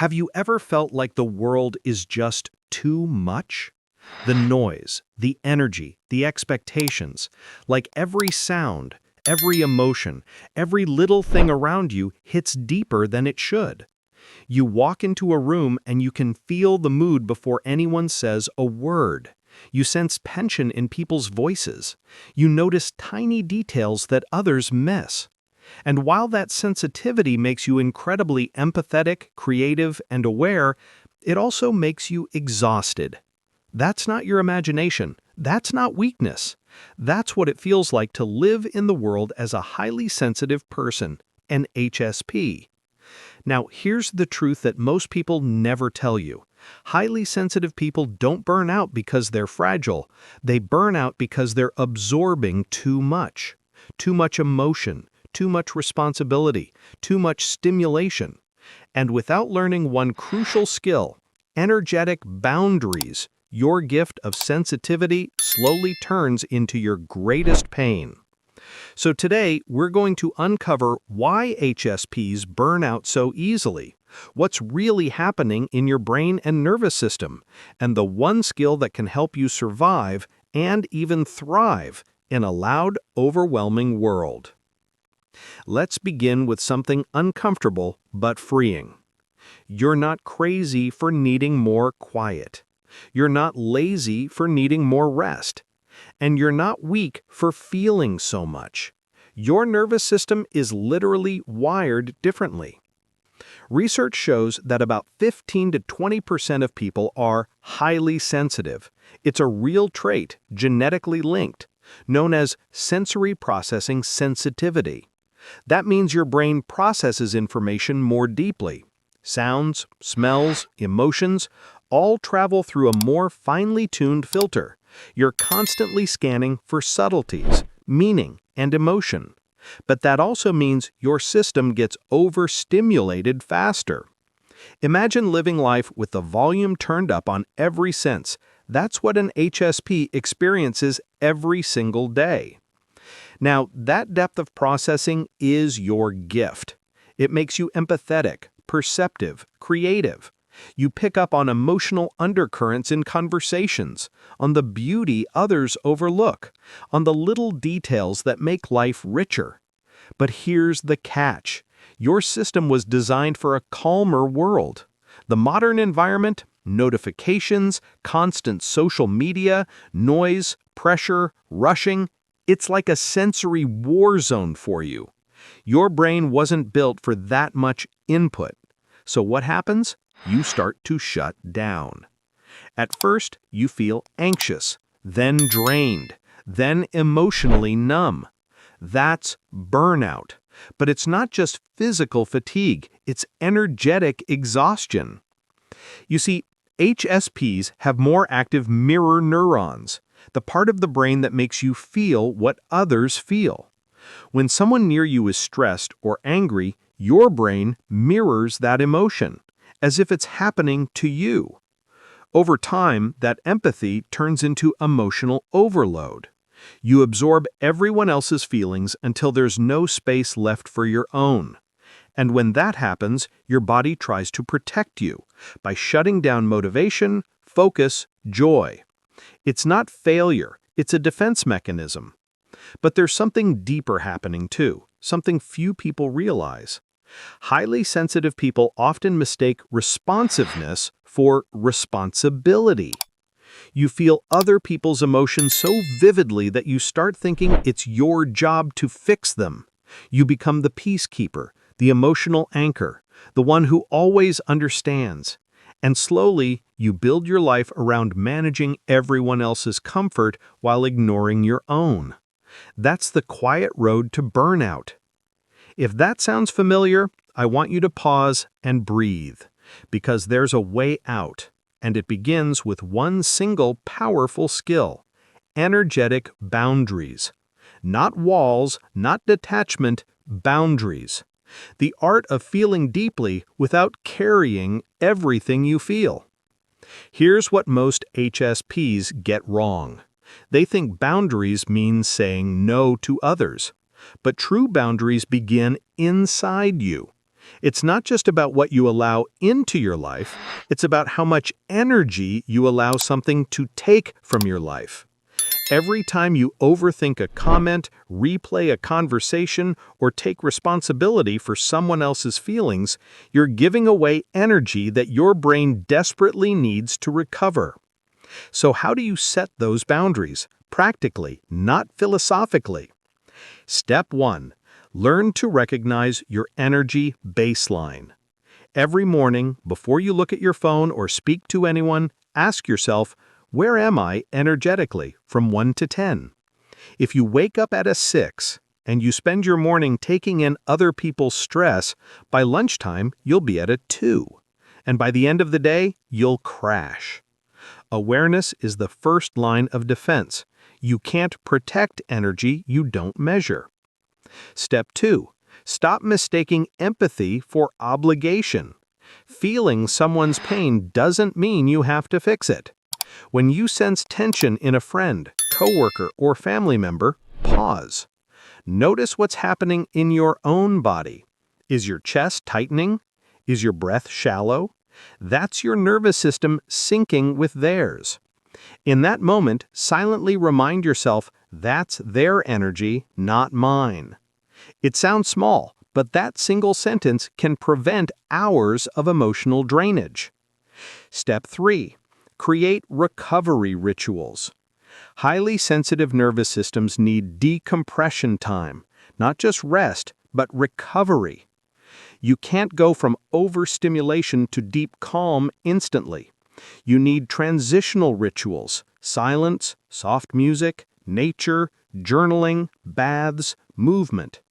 Have you ever felt like the world is just too much? The noise, the energy, the expectations, like every sound, every emotion, every little thing around you hits deeper than it should. You walk into a room and you can feel the mood before anyone says a word. You sense tension in people's voices. You notice tiny details that others miss. And while that sensitivity makes you incredibly empathetic, creative, and aware, it also makes you exhausted. That's not your imagination. That's not weakness. That's what it feels like to live in the world as a highly sensitive person, an HSP. Now, here's the truth that most people never tell you. Highly sensitive people don't burn out because they're fragile. They burn out because they're absorbing too much. Too much emotion, too much responsibility, too much stimulation. And without learning one crucial skill, energetic boundaries, your gift of sensitivity slowly turns into your greatest pain. So today, we're going to uncover why HSPs burn out so easily, what's really happening in your brain and nervous system, and the one skill that can help you survive and even thrive in a loud, overwhelming world. Let's begin with something uncomfortable but freeing. You're not crazy for needing more quiet. You're not lazy for needing more rest. And you're not weak for feeling so much. Your nervous system is literally wired differently. Research shows that about 15 to 20% of people are highly sensitive. It's a real trait, genetically linked, known as sensory processing sensitivity. That means your brain processes information more deeply. Sounds, smells, emotions all travel through a more finely tuned filter. You're constantly scanning for subtleties, meaning, and emotion. But that also means your system gets overstimulated faster. Imagine living life with the volume turned up on every sense. That's what an HSP experiences every single day. Now, that depth of processing is your gift. It makes you empathetic, perceptive, creative. You pick up on emotional undercurrents in conversations, on the beauty others overlook, on the little details that make life richer. But here's the catch. Your system was designed for a calmer world. The modern environment, notifications, constant social media, noise, pressure, rushing, it's like a sensory war zone for you. Your brain wasn't built for that much input. So what happens? You start to shut down. At first, you feel anxious, then drained, then emotionally numb. That's burnout. But it's not just physical fatigue, it's energetic exhaustion. You see, HSPs have more active mirror neurons, the part of the brain that makes you feel what others feel. When someone near you is stressed or angry, your brain mirrors that emotion, as if it's happening to you. Over time, that empathy turns into emotional overload. You absorb everyone else's feelings until there's no space left for your own. And when that happens, your body tries to protect you by shutting down motivation, focus, joy. It's not failure, it's a defense mechanism. But there's something deeper happening too, something few people realize. Highly sensitive people often mistake responsiveness for responsibility. You feel other people's emotions so vividly that you start thinking it's your job to fix them. You become the peacekeeper, the emotional anchor, the one who always understands. And slowly, you build your life around managing everyone else's comfort while ignoring your own. That's the quiet road to burnout. If that sounds familiar, I want you to pause and breathe, because there's a way out, and it begins with one single powerful skill: energetic boundaries. Not walls, not detachment, boundaries. The art of feeling deeply without carrying everything you feel. Here's what most HSPs get wrong. They think boundaries mean saying no to others. But true boundaries begin inside you. It's not just about what you allow into your life, it's about how much energy you allow something to take from your life. Every time you overthink a comment, replay a conversation, or take responsibility for someone else's feelings, you're giving away energy that your brain desperately needs to recover. So how do you set those boundaries? Practically, not philosophically. Step 1. Learn to recognize your energy baseline. Every morning, before you look at your phone or speak to anyone, ask yourself, where am I energetically from 1 to 10? If you wake up at a 6 and you spend your morning taking in other people's stress, by lunchtime you'll be at a 2. And by the end of the day, you'll crash. Awareness is the first line of defense. You can't protect energy you don't measure. Step 2. Stop mistaking empathy for obligation. Feeling someone's pain doesn't mean you have to fix it. When you sense tension in a friend, coworker, or family member, pause. Notice what's happening in your own body. Is your chest tightening? Is your breath shallow? That's your nervous system syncing with theirs. In that moment, silently remind yourself that's their energy, not mine. It sounds small, but that single sentence can prevent hours of emotional drainage. Step 3. Create recovery rituals. Highly sensitive nervous systems need decompression time, not just rest, but recovery. You can't go from overstimulation to deep calm instantly. You need transitional rituals, silence, soft music, nature, journaling, baths, movement.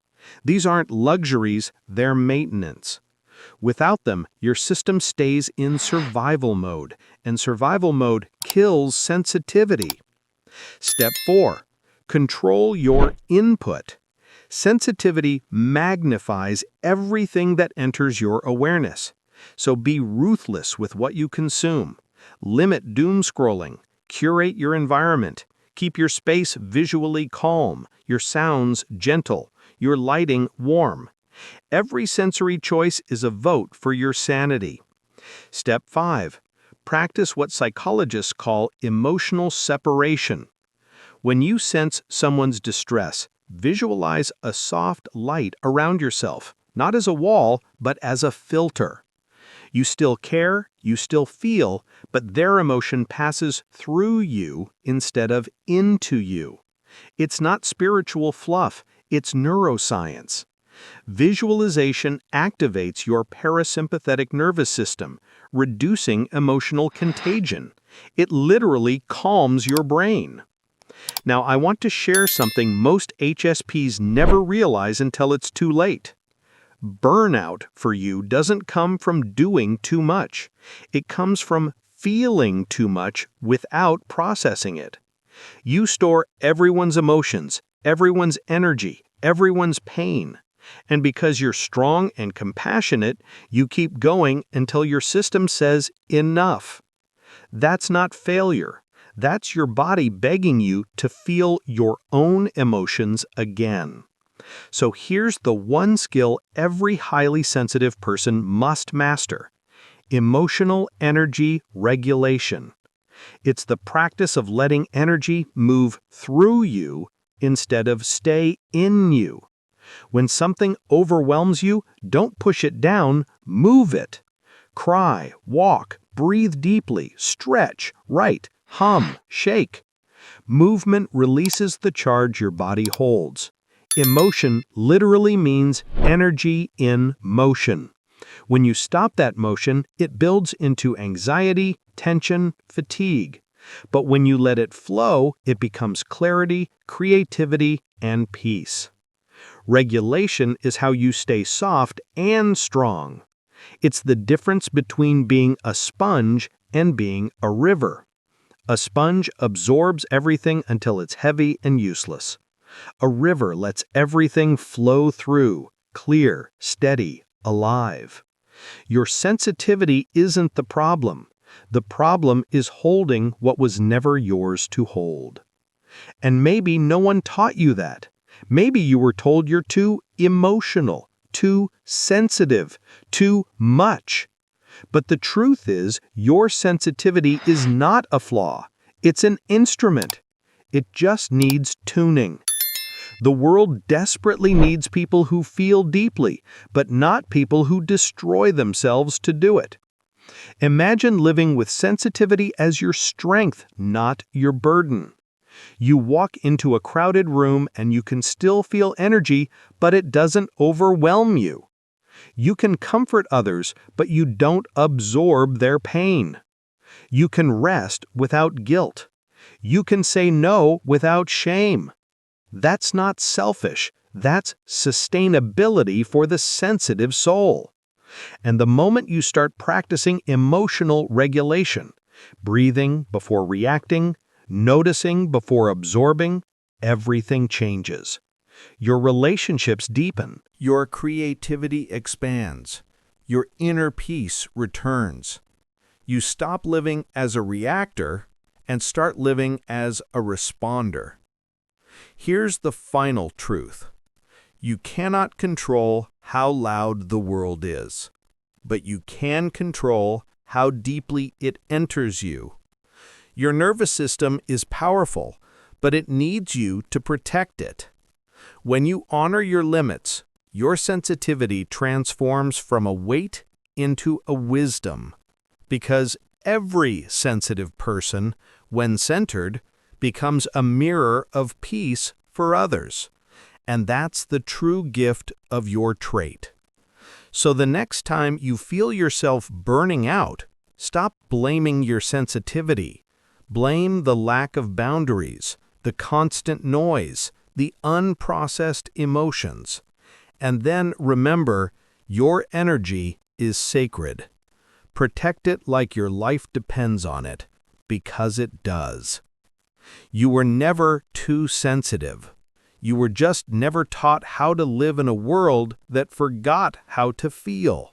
These aren't luxuries, they're maintenance. Without them, your system stays in survival mode, and survival mode kills sensitivity. Step 4. Control your input. Sensitivity magnifies everything that enters your awareness. So be ruthless with what you consume. Limit doom scrolling. Curate your environment. Keep your space visually calm, your sounds gentle, your lighting warm. Every sensory choice is a vote for your sanity. Step 5. Practice what psychologists call emotional separation. When you sense someone's distress, visualize a soft light around yourself, not as a wall, but as a filter. You still care, you still feel, but their emotion passes through you instead of into you. It's not spiritual fluff, it's neuroscience. Visualization activates your parasympathetic nervous system, reducing emotional contagion. It literally calms your brain. Now, I want to share something most HSPs never realize until it's too late. Burnout for you doesn't come from doing too much. It comes from feeling too much without processing it. You store everyone's emotions, everyone's energy, everyone's pain. And because you're strong and compassionate, you keep going until your system says enough. That's not failure. That's your body begging you to feel your own emotions again. So here's the one skill every highly sensitive person must master: emotional energy regulation. It's the practice of letting energy move through you instead of stay in you. When something overwhelms you, don't push it down, move it. Cry, walk, breathe deeply, stretch, write, hum, shake. Movement releases the charge your body holds. Emotion literally means energy in motion. When you stop that motion, it builds into anxiety, tension, fatigue. But when you let it flow, it becomes clarity, creativity, and peace. Regulation is how you stay soft and strong. It's the difference between being a sponge and being a river. A sponge absorbs everything until it's heavy and useless. A river lets everything flow through, clear, steady, alive. Your sensitivity isn't the problem. The problem is holding what was never yours to hold. And maybe no one taught you that. Maybe you were told you're too emotional, too sensitive, too much. But the truth is, your sensitivity is not a flaw. It's an instrument. It just needs tuning. The world desperately needs people who feel deeply, but not people who destroy themselves to do it. Imagine living with sensitivity as your strength, not your burden. You walk into a crowded room and you can still feel energy, but it doesn't overwhelm you. You can comfort others, but you don't absorb their pain. You can rest without guilt. You can say no without shame. That's not selfish. That's sustainability for the sensitive soul. And the moment you start practicing emotional regulation, breathing before reacting, noticing before absorbing, everything changes. Your relationships deepen. Your creativity expands. Your inner peace returns. You stop living as a reactor and start living as a responder. Here's the final truth. You cannot control how loud the world is, but you can control how deeply it enters you. Your nervous system is powerful, but it needs you to protect it. When you honor your limits, your sensitivity transforms from a weight into a wisdom, because every sensitive person, when centered, becomes a mirror of peace for others. And that's the true gift of your trait. So the next time you feel yourself burning out, stop blaming your sensitivity. Blame the lack of boundaries, the constant noise, the unprocessed emotions. And then remember, your energy is sacred. Protect it like your life depends on it, because it does. You were never too sensitive. You were just never taught how to live in a world that forgot how to feel.